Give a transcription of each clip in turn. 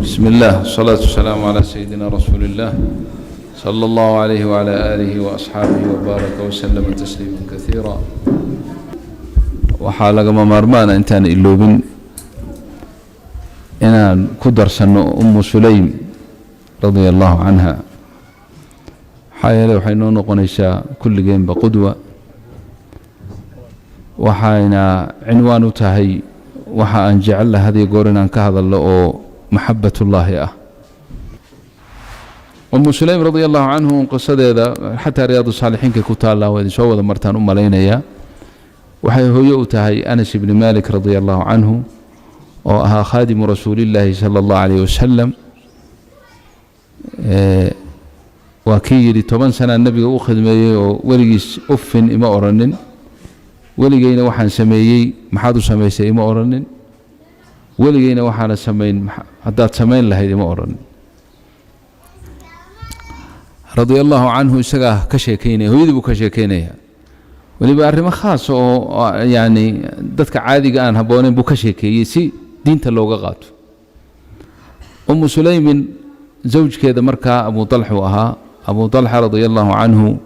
بسم الله والصلاة والسلام على سيدنا رسول الله صلى الله عليه وعلى آله وأصحابه وبارك وسلم تسليما كثيرا. waxaa lagama maarmaan intaan iloobin inaan ku darsano Sulaym radiyallahu anha xayale waxay noo noqonaysaa kulligeenba qudwa waxayna cinwaan u tahay waxa aan jecel lahay goor inaan ka hadalno oo maxabbatullaahi ah. Sulaym radiyallahu anhu qisadeeda xataa riyaadu saalixiinka ku taala way soo wada martaan u maleynaya waxay hooyo u tahay Anas ibn Malik radiyallahu anhu oo ahaa khadimu rasuulillahi sallallahu alayhi wasallam waa kii yiri 10 sana nabiga u khidmeeyay oo weligiis uffin ima oranin weligeyna waxaan sameeyay maxaad u sameysay ima oranin weligeyna waxaan sameyn hadaad sameyn lahayd ima oranin radiyallahu anhu isaga ka sheekeynay hooyadii ka sheekeynaya waliba arrimo khaas oo yaani dadka caadiga aan habooneen buu ka sheekeeyay si diinta looga qaato. Sulaym zawjkeeda markaa Abu Talha ahaa Abu Talha radiyallahu anhu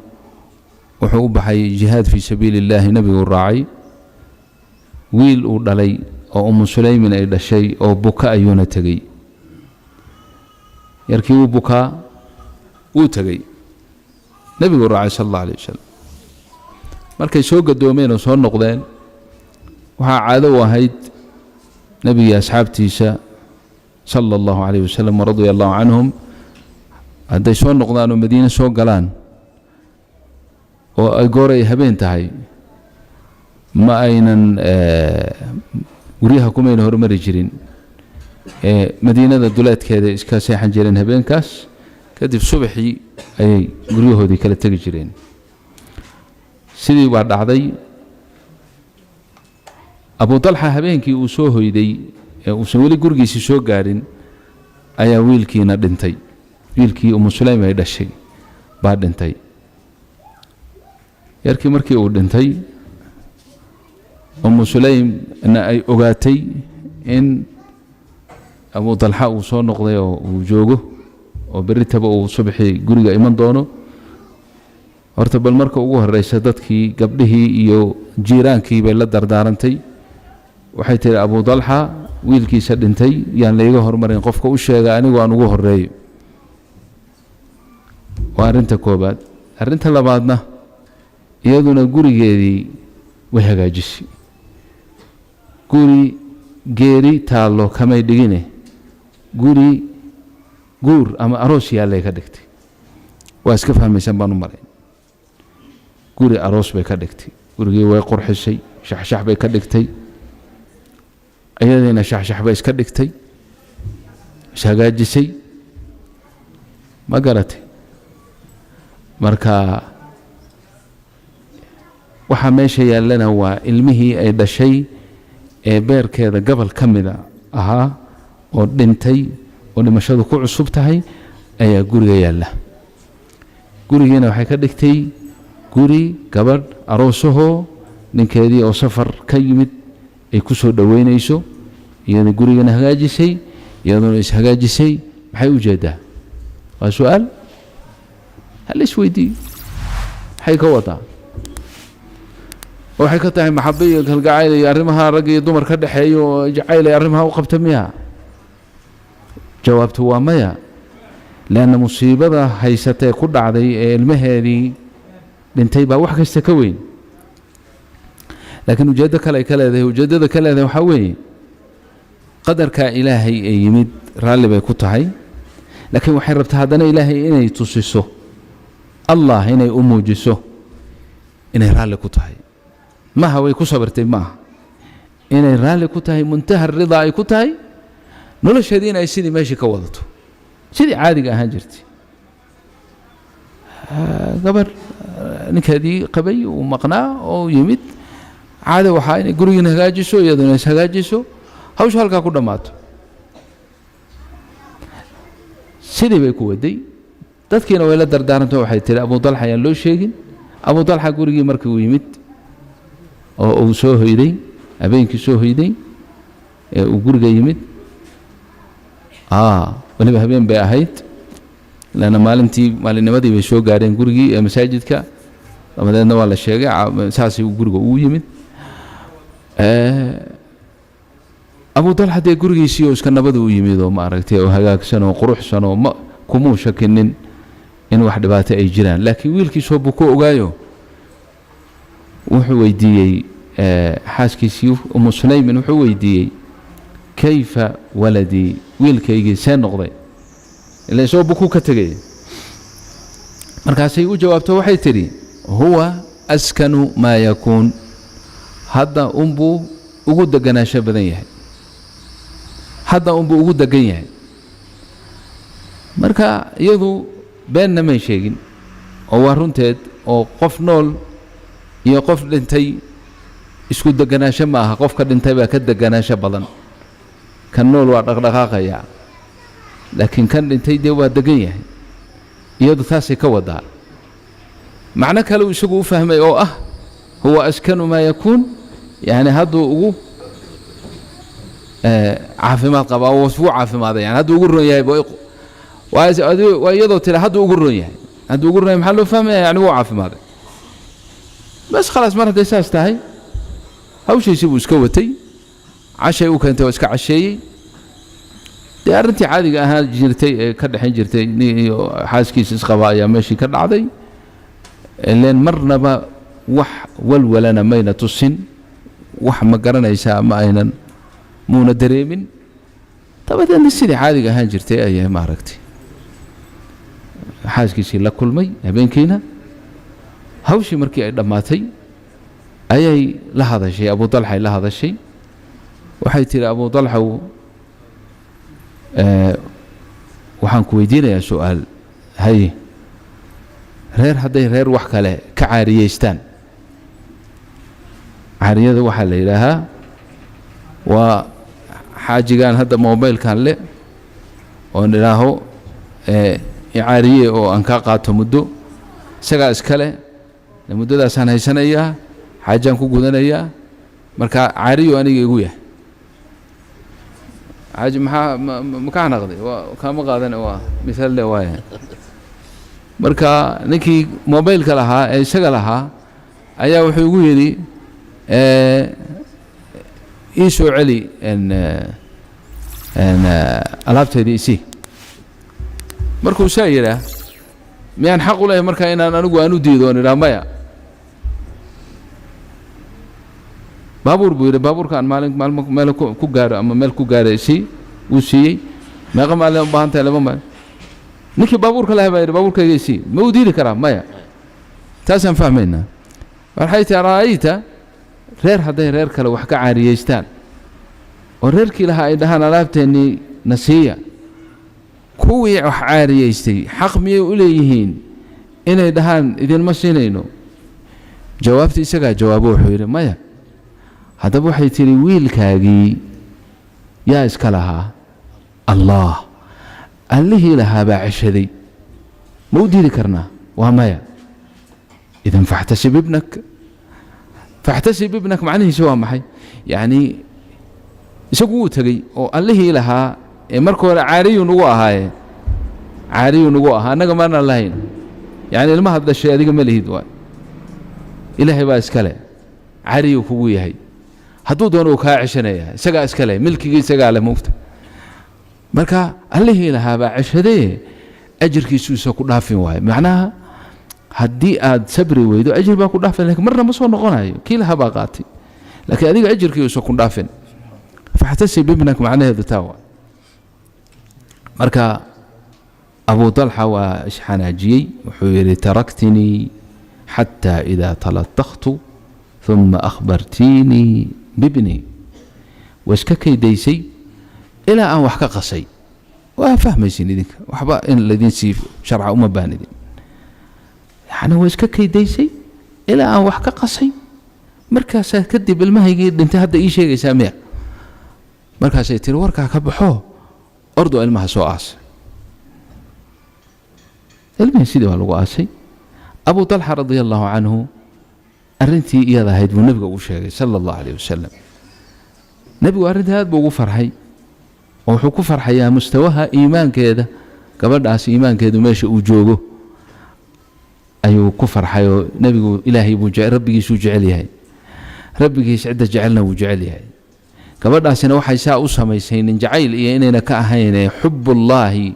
wuxuu u baxay jihaad fi sabiilillah nabigu raacay wiil uu dhalay oo Sulaym ay dhashay oo buka ayuuna tagay yarkii uu buka uu tagay nabigu raacay sallallahu alayhi wasallam markay soo gadoomeen oo soo noqdeen waxa caado u ahayd nabiga asxaabtiisa sallallahu alayhi wasallam radiyallahu anhum haday soo noqdaan oo Madiina soo galaan oo ay gooray habeen tahay ma aynan guriyaha kuma aynan hormari jirin Madiinada duleedkeeda iska seexan jireen habeenkaas kadib subaxii ay guriyahoodii kala tagi jireen. sidii waa dhacday Abu Talha habeenkii uu soo hoyday uu wali gurigiisa soo gaarin ayaa wiilkiina dhintay wiilkii Sulaym ay dhashay baa dhintay yarkii markii uu dhintay Sulaym ay ogaatay in Abu Talha uu soo noqday oo uu joogo oo beritaba uu subaxii guriga iman doono horta bal marka ugu horeysa dadkii gabdhihii iyo jiiraankii bay la dardaarantay waxay tiri Abu Talha wiilkiisa dhintay yaan la iga hormarin qofka u sheega anigu aan ugu horeeyo waa arinta koobaad. arinta labaadna iyaduna gurigeedii way hagaajisay guri geeri taalo kamay dhigine guri guur ama aroos yaalay ka dhigtay waa iska fahmaysan baan u maray guri aroos bay ka dhigtay gurigii way qurxisay shaxshax bay ka dhigtay ayadina shaxshax bay iska dhigtay hagaajisay ma garatay marka waxa meesha yaalana waa ilmihii ay dhashay ee beerkeeda gabal kamida ahaa oo dhintay oo dhimashadu ku cusub tahay ayaa guriga yaala gurigeena waxay ka dhigtay guri gabadh aroosaho ninkeedii oo safar ka yimid ay ku soo dhaweynayso iyada gurigana hagaajisay iyaduna is hagaajisay maxay u jeedaa waa su'aal hal isweydii hay ka wada waxay ka tahay maxabbo iyo kalgacayl iyo arrimaha rag iyo dumar ka dhaxeeyo oo jacayl ay arrimaha u qabta miya jawaabtu waa maya laana musiibada haysatay ku dhacday ee ilmaheedii dhintay baa wax kasta ka weyn laakiin ujeedada kale ay ka leedahay waxa weeye qadarka ilaahay ee yimid raalli bay ku tahay laakiin waxay rabtaa haddana ilaahay inay tusiso Allah inay u muujiso inay raalli ku tahay maaha way ku sabartay maaha inay raalli ku tahay muntaha rida ay ku tahay nolosheedii inay sidii meeshii ka wadato sidii caadiga ahaan jirtay gabar ninkeedii qabay uu maqnaa oo yimid caado waxa inay guriga hagaajiso iyaduna is hagaajiso hawsha halka ku dhamaato sidii bay ku waday dadkiina way la dardaarantay waxay tiri Abu Talha ayaan loo sheegin Abu Talha gurigii markii uu yimid oo uu soo hoyday habeenkii soo hoyday ee uu guriga yimid waliba habeen bay ahayd lana maalinnimadii bay soo gaareen gurigii ee masaajidka dabadeedna waa la sheegay saasay guriga ugu yimid Abu Talha dee gurigiisii oo iska nabad u yimid oo maaragtay oo hagaagsan oo quruxsan oo kuma shakinin in wax dhibaato ay jiraan laakiin wiilkiisoo buu ku ogaayo wuxuu weydiiyey xaaskiisii Sulaym wuxuu weydiiyey kayfa waladi wiilkaygii see noqday ilaa soo buu ka tagay markaasay u jawaabto waxay tiri huwa askanu ma yakun hadda umbu ugu deganaasho badan yahay hadda umbu ugu degan yahay marka iyadu beenna ma sheegin oo waa runteed oo qof nool iyo qof dhintay isku deganaasho ma aha qofka dhintay baa ka deganaasho badan kan nool waa dhaqdhaqaaqaya laakiin kan dhintay dee waa degan yahay iyadu taasay ka wadaa macno kale isagu u fahmay oo ah huwa askanu ma yakun yani hadduu ugu caafimaad qaba oo wuu caafimaaday yani hadduu ugu roon yahay waa iyadoo tira hadduu ugu roon yahay hadduu ugu roon yahay maxaa loo fahmaya yani wuu caafimaaday bas khalaas mar hadday saas tahay hawshiisii buu iska watay cashay u keentay oo iska casheeyey dee arrintii caadiga ahaan jirtay ee ka dhexin jirtay iyo xaaskiisa isqaba ayaa meeshii ka dhacday ileen marnaba wax walwalana mayna tusin wax ma garanaysaa ma aynan muuna dareemin dabadeedna sidii caadiga ahaan jirtay ayay maaragtay xaaskiisii la kulmay habeenkiina hawshii markii ay dhammaatay ayay la hadashay Abu Talha la hadashay waxay tiri Abu Talha waxaan ku weydiinayaa su'aal hay reer hadday reer wax kale ka caariyeystaan caariyada waxaa la yidhaahaa waa xaajigaan hadda mobilkan le oon idhaaho caariye oo aan kaa qaato muddo isagaa iskale muddadaasaan haysanayaa xaajaan ku gudanayaa marka caariyo aniga igu yahay حاج ما كان قضي وكان قادنا مثال له وايه marka ninkii mobilka lahaa ee isaga lahaa ayaa wuxuu ugu yiri ii soo celi alaabteedii isi markuu saayira miyaan xaq u leeyahay marka inaan anigu aanu diido nidaamaya baabuur buu yiri baabuurkan maalin meel ku gaaro ama meel ku gaaraysi uu siiyay meeqa maalin baahan tahay laba maalin ninkii baabuurka lahaa baa yiri baabuurkayga sii ma u diidi karaa maya taasaan fahmaynaa waxay tahay raayta reer hadday reer kale wax ka caariyeystaan oo reerkii lahaa ay dhahaan alaabteennii nasiiya kuwii wax caariyeystay xaq miyay u leeyihiin inay dhahaan idinma siinayno jawaabtii isagaa jawaabo wuxuu yidhi maya haddaba waxay tiri wiilkaagii yaa iska lahaa allah allihii lahaa baa ceshaday ma u diidi karnaa waa maya idan faxtasib ibnak macnihiisa waa maxay yani isagu wuu tegey oo allihii lahaa ee marka hore caariyuu nugu ahaaye caariyuu nugu ahaa annaga maanaan lahayn yani ilmaha dhashay adiga ma lihid waay ilaahay baa iskale caariyuu kugu yahay hadduu doono uu kaa ceshanaya isagaa iskale milkigii isagaa leh mugta marka allihii lahaa baa ceshadee ajirkiisuusa ku dhaafin waaye macnaha haddii aad sabri weydo ajir baa ku dhaafin laakiin marna ma soo noqonayo kii lahaa baa qaatay laakiin adiga ajirkiisuusa ku dhaafin faxtasib ibnak macnaheedu taa waa marka Abu Talha waa isxanaajiyey wuxuu yidhi taraktinii xataa idaa talattakhtu ثم أخبرتيني بابني واسككي ديسي إلى أن وحكا قصي وفهم يسيني وحبا إن الذين سيف شرع أمة باندين يعني واسككي ديسي إلى أن وحكا قصي مركز كدي بالمهي انت هذا أي شيء سامع مركز يتير وركا كبحوه أردو المها سوءاس المها سيدي والواسي أبو طلحة رضي الله عنه arrintii iyada ahayd buu nabiga u sheegay sallallahu alayhi wasallam nabigu arrintaad buu ugu farxay wuxuu ku farxayaa mustawaha iimaankeeda gabadhaas iimaankeedu meesha uu joogo ayuu ku farxayo nabigu ilaahay buu rabbigiisu jecel yahay rabbigiis cidda jecelna wuu jecel yahay gabadhaasina waxay saa u samaysay nin jacayl iyo inayna ka ahayn xubbullaahi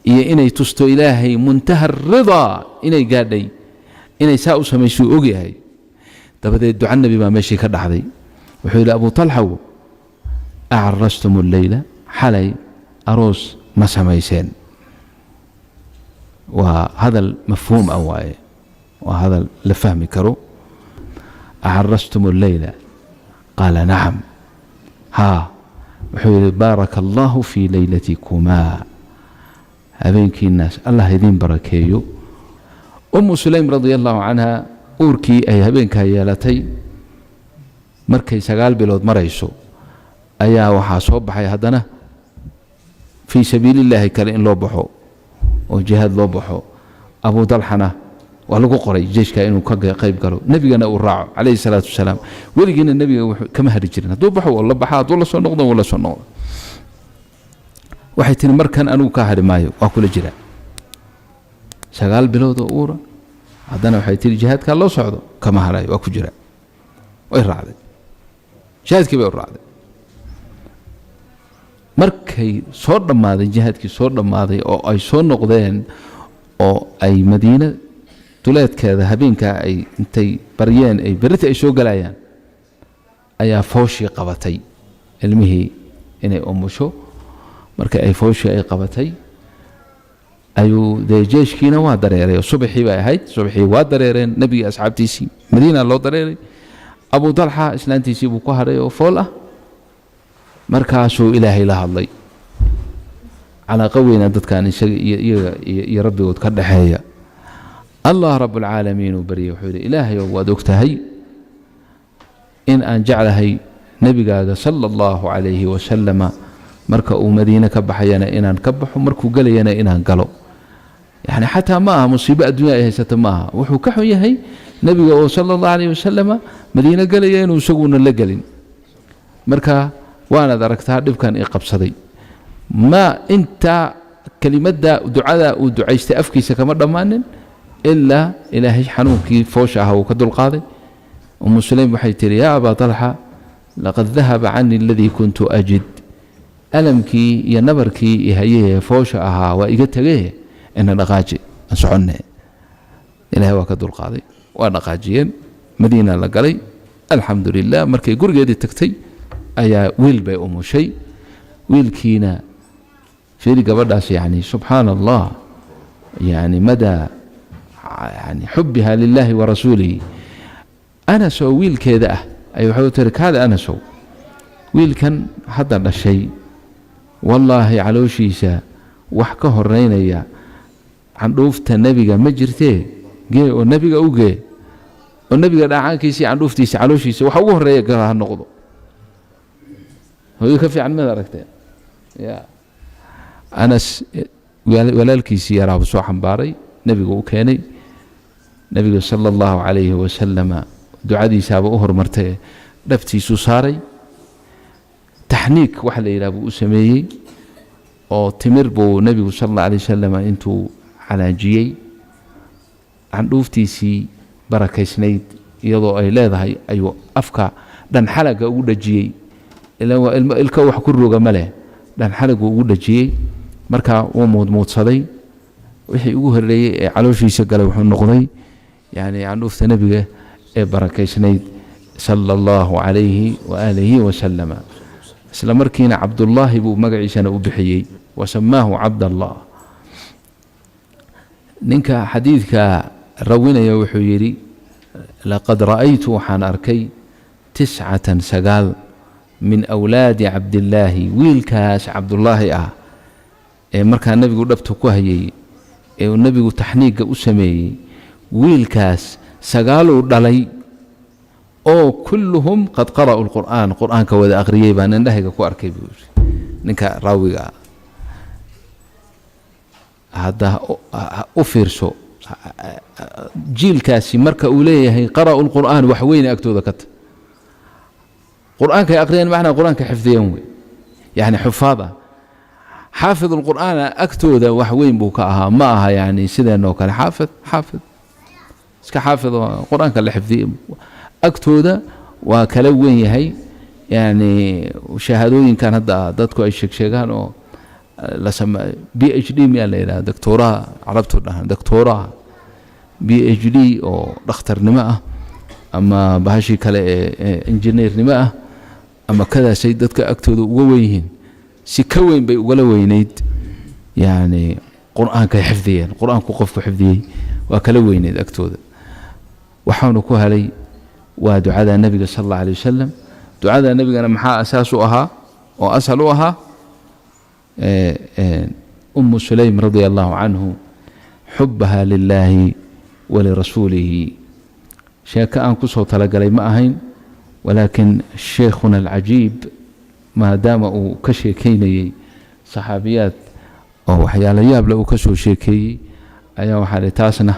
iyo inay tusto ilaahay muntaha ridaa inay gaadhay inay saa u samaysay og yahay dabadeed duca nabi baa meeshii ka dhacday wuxuu yidhi abu talxaw acarastum alleyla xalay aroos ma samayseen waa hadal mafhuum ah waaye waa hadal la fahmi karo acarastum alleyla qaala nacam ها وحول بارك الله في ليلتكما هبينكي الناس الله يدين بركيو سليم رضي الله عنها أوركي أي هبينكا يالتي مركي سقال بلود مريسو أيا وحاسوب بحي هدنا في سبيل الله كرين لو بحو وجهاد لو بحو أبو طلحة ولقو قري جيش كأنه قيب قالوا نبينا الراع عليه الصلاة والسلام ولقينا النبي كما هرجرنا دو بحو والله بحات والله سو نقضا والله سو نقضا waxay tiri markan anu ka hari maayo waa kula jira sagaal bilood oo uura hadana waxay tiri jihaadka loo socdo kama haray waa ku jira way raacday jihaadkii bay raacday markay soo dhamaaday jihaadkii soo dhamaaday oo ay soo noqdeen oo ay Madiina duleedkeeda habeenka ay intay baryeen ay berita ay soo galayaan ayaa fooshi qabatay ilmihii inay umusho marka ay fooshi ay qabatay ayuu deejeeshkiina waa dareeray subaxii bay ahayd subaxii waa dareereen nabiga asxaabtiisii Madiina loo dareeray Abu Talha islaantiisii buu ku haray oo fool ah markaasuu ilaahay la hadlay على قوينا dadkan iyo rabbigood ka dhaxeeya الله رب العالمين وبريه وحول إلهي ودكتهي إن أن جعلهي نبي صلى الله عليه وسلم مركو مدينة كبحينا إن نكبح ومركو قلينا إن نقلو يعني حتى ما مصيبة الدنيا هي ستماها وحو كحو يهي نبي صلى الله عليه وسلم مدينة قلينا وسقونا لقلين مركا وانا دركتها دبكان إيقب صدي ما انت كلمة دعاء ودعيست أفكيس كما ضمانن إلا إلهي حنوكي فوشها وكدو القاضي سليم بحيتري يا أبا طلحة لقد ذهب عني الذي كنت أجد ألمكي يا نبركي إهيه فوشها وإجتغيه إن نقاجي أنسعنا إلهي وكدو القاضي ونقاجيا مدينة لقلي الحمد لله مركي قرقة دي تكتي أيا ويل بي شيء ويل كينا في قبرداس يعني سبحان الله يعني مدى يعني حبها لله ورسوله أنا سو ويل كذا أيوة حلو ترك هذا أنا سو ويل كان حضر الشيء والله علوشيسا وحكه الرينيا عن روفت النبي مجرته جي والنبي أوجي والنبي قال عنكيسي عن روفتيسي علوشيسا وحوه الريا قال هالنقض هو يكفي عن ماذا ركته يا أنس ولالكيسي يا رب سوحن باري نبي وكاني نبي صلى الله عليه وسلم دعادي سابا أهر مرتي لفتي سوساري تحنيك وحلي لابو أسمي أو تمر بو نبي صلى الله عليه وسلم انتو على جيي عن دوفتي سي بركة سنيد يضو أي لاذا أيو أفكا دان حلقة أولا جيي الكوح كله جماله دان حلقة أولا جيي مركا ومود موت صدي وحي ugu horeeyay calooshiisa galay wuxuu noqday yani aan ufta nabiga ee barakaysnayd sallallahu alayhi wa alihi wa sallama isla markiina Abdullah buu magaciisana u bixiyay wasamaahu Abdullah ninka xadiidka rawinaya wuxuu yiri laqad ra'aytu waxaan arkay 9 min awlaadi Abdullah wiilkaas Abdullah ah ee markaa nabigu dhabta ku hayay ee nabigu taxniiga u sameeyay wiilkaas 9 dhalay oo kulluhum qad qara'u alquran quraanka wada aqriyay baan indhahiga ku arkay buu ninka raawiga hada u fiirso jiilkaasi marka uu leeyahay qara'u alquran wax weyn agtooda ka quraanka aqriyeen macna quraanka xifdiyeen way يعني حفاظة حافظ القرآن أكتو ذا وحوين بوكاها معها يعني سيدا إنه كان حافظ كحافظ القرآن كان لحفظي أكتو ذا وكلوين هي يعني وشاهدوين كان هذا ضدكو أي شيء لسما PhD ميلا دكتوراه عربته دكتوراه PhD أو دكتور نماء أما بهاشي كلا إنجنير نماء أما كذا سيدتك أكتو وويهن سكوين بي ولا وينيد يعني قرآن كحفظيا القرآن كوقف حفظيه وكلوينيد أكتو وحاولوا هلي ودعاء النبي صلى الله عليه وسلم دعاء النبي أنا محا أساسها وأسألوها أم سليم رضي الله عنه حبها لله ولرسوله شاك أن كسو تلقى لي معهين ولكن شيخنا العجيب ما دام كشيكيني صحابيات أو حيالياب لو كسو شيكي أيها وحالتاسنا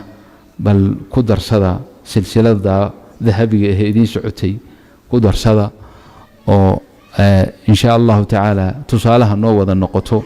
بل قدر صدى سلسلة ذا ذهبي هيدين سعوتي قدر صدى أو إن شاء الله تعالى تصالها نوضا النقطة